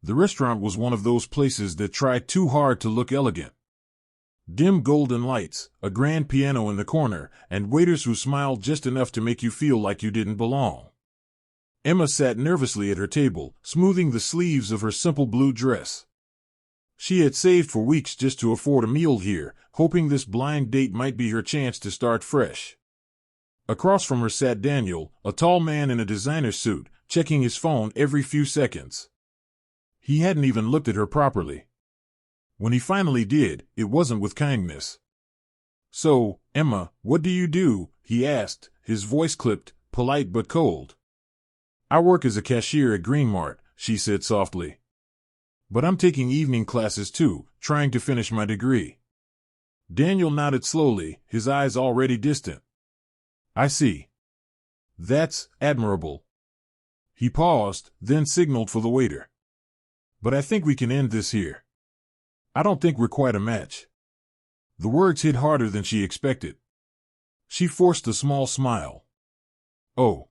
The restaurant was one of those places that try too hard to look elegant. Dim golden lights, a grand piano in the corner, and waiters who smiled just enough to make you feel like you didn't belong. Emma sat nervously at her table, smoothing the sleeves of her simple blue dress. She had saved for weeks just to afford a meal here, hoping this blind date might be her chance to start fresh. Across from her sat Daniel, a tall man in a designer suit, checking his phone every few seconds. He hadn't even looked at her properly. When he finally did, it wasn't with kindness. "So, Emma, what do you do?" he asked, his voice clipped, polite but cold. "I work as a cashier at Greenmart," she said softly. "But I'm taking evening classes too, trying to finish my degree." Daniel nodded slowly, his eyes already distant. "I see. That's admirable." He paused, then signaled for the waiter. "But I think we can end this here. I don't think we're quite a match." The words hit harder than she expected. She forced a small smile. "Oh.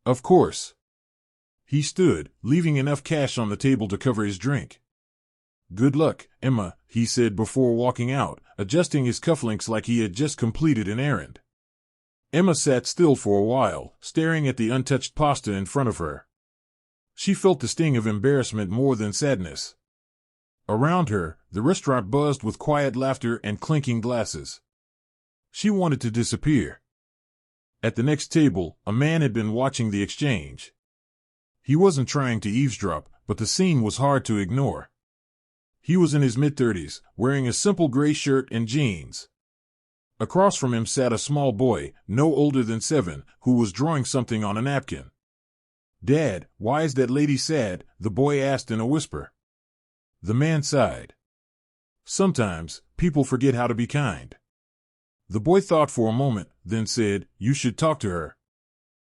Of course." He stood, leaving enough cash on the table to cover his drink. "Good luck, Emma," he said before walking out, adjusting his cufflinks like he had just completed an errand. Emma sat still for a while, staring at the untouched pasta in front of her. She felt the sting of embarrassment more than sadness. Around her, the restaurant buzzed with quiet laughter and clinking glasses. She wanted to disappear. At the next table, a man had been watching the exchange. He wasn't trying to eavesdrop, but the scene was hard to ignore. He was in his mid-30s, wearing a simple gray shirt and jeans. Across from him sat a small boy, no older than 7, who was drawing something on a napkin. "Dad, why is that lady sad?" the boy asked in a whisper. The man sighed. "Sometimes, people forget how to be kind." The boy thought for a moment, then said, "You should talk to her."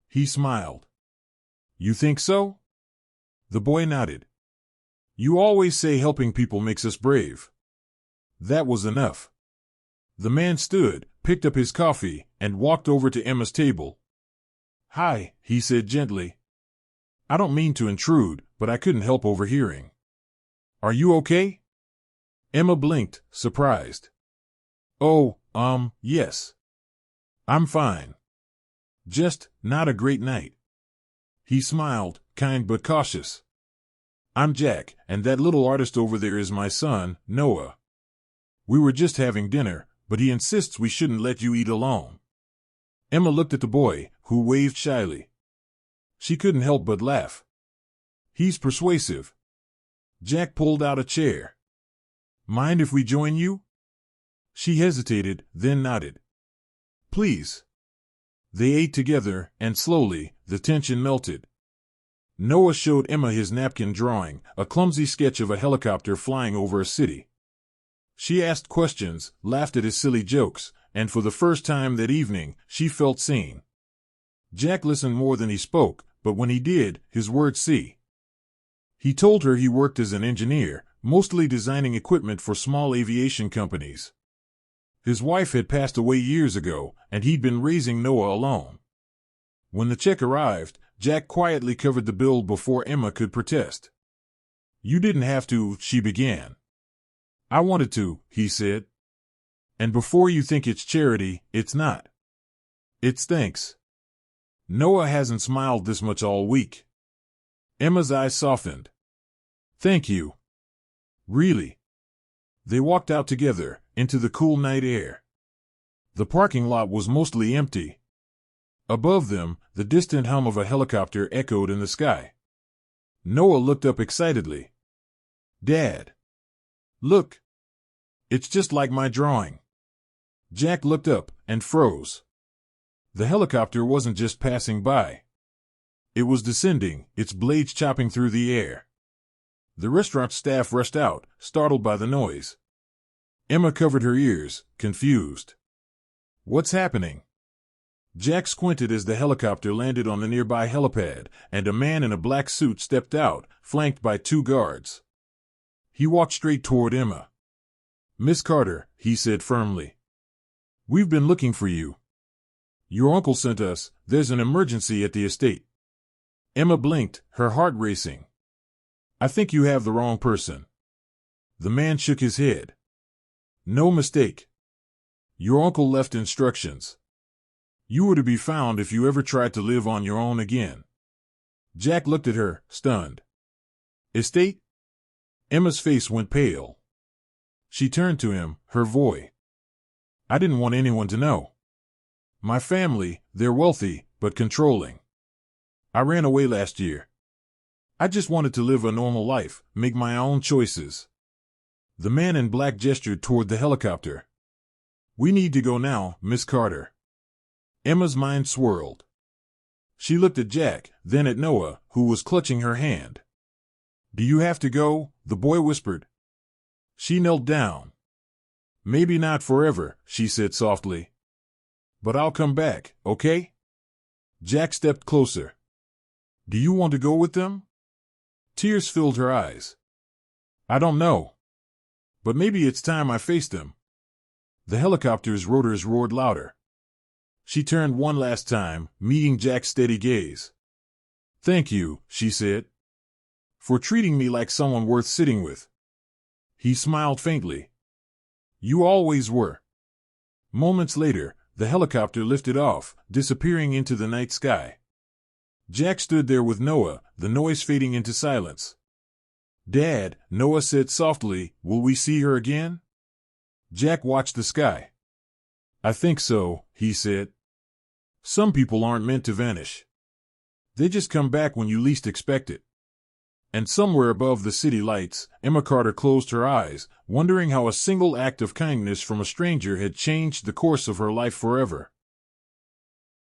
He smiled. "You think so?" The boy nodded. "You always say helping people makes us brave." That was enough. The man stood, picked up his coffee, and walked over to Emma's table. "Hi," he said gently. "I don't mean to intrude, but I couldn't help overhearing. Are you okay?" Emma blinked, surprised. "Oh, yes. I'm fine. Just not a great night." He smiled, kind but cautious. "I'm Jack, and that little artist over there is my son, Noah. We were just having dinner, but he insists we shouldn't let you eat alone." Emma looked at the boy, who waved shyly. She couldn't help but laugh. "He's persuasive." Jack pulled out a chair. "Mind if we join you?" She hesitated, then nodded. "Please." They ate together, and slowly, the tension melted. Noah showed Emma his napkin drawing, a clumsy sketch of a helicopter flying over a city. She asked questions, laughed at his silly jokes, and for the first time that evening, she felt seen. Jack listened more than he spoke, but when he did, his words see. He told her he worked as an engineer, mostly designing equipment for small aviation companies. His wife had passed away years ago, and he'd been raising Noah alone. When the check arrived, Jack quietly covered the bill before Emma could protest. "You didn't have to," she began. "I wanted to," he said. "And before you think it's charity, it's not. It's thanks." Noah hasn't smiled this much all week. Emma's eyes softened. "Thank you." "Really?" They walked out together, into the cool night air. The parking lot was mostly empty. Above them, the distant hum of a helicopter echoed in the sky. Noah looked up excitedly. "Dad! Look! It's just like my drawing." Jack looked up, and froze. The helicopter wasn't just passing by. It was descending, its blades chopping through the air. The restaurant staff rushed out, startled by the noise. Emma covered her ears, confused. "What's happening?" Jack squinted as the helicopter landed on the nearby helipad, and a man in a black suit stepped out, flanked by 2 guards. He walked straight toward Emma. "Miss Carter," he said firmly. "We've been looking for you. Your uncle sent us. There's an emergency at the estate." Emma blinked, her heart racing. I think you have the wrong person. The man shook his head. No mistake. Your uncle left instructions. You were to be found if you ever tried to live on your own again. Jack looked at her, stunned. Estate? Emma's face went pale. She turned to him, her voice. I didn't want anyone to know. My family, they're wealthy, but controlling. I ran away last year. I just wanted to live a normal life, make my own choices. The man in black gestured toward the helicopter. We need to go now, Miss Carter. Emma's mind swirled. She looked at Jack, then at Noah, who was clutching her hand. Do you have to go? The boy whispered. She knelt down. Maybe not forever, she said softly. But I'll come back, okay? Jack stepped closer. Do you want to go with them? Tears filled her eyes. I don't know. But maybe it's time I faced them. The helicopter's rotors roared louder. She turned one last time, meeting Jack's steady gaze. Thank you, she said. For treating me like someone worth sitting with. He smiled faintly. You always were. Moments later, the helicopter lifted off, disappearing into the night sky. Jack stood there with Noah, the noise fading into silence. Dad, Noah said softly, will we see her again? Jack watched the sky. I think so, he said. Some people aren't meant to vanish. They just come back when you least expect it. And somewhere above the city lights, Emma Carter closed her eyes, wondering how a single act of kindness from a stranger had changed the course of her life forever.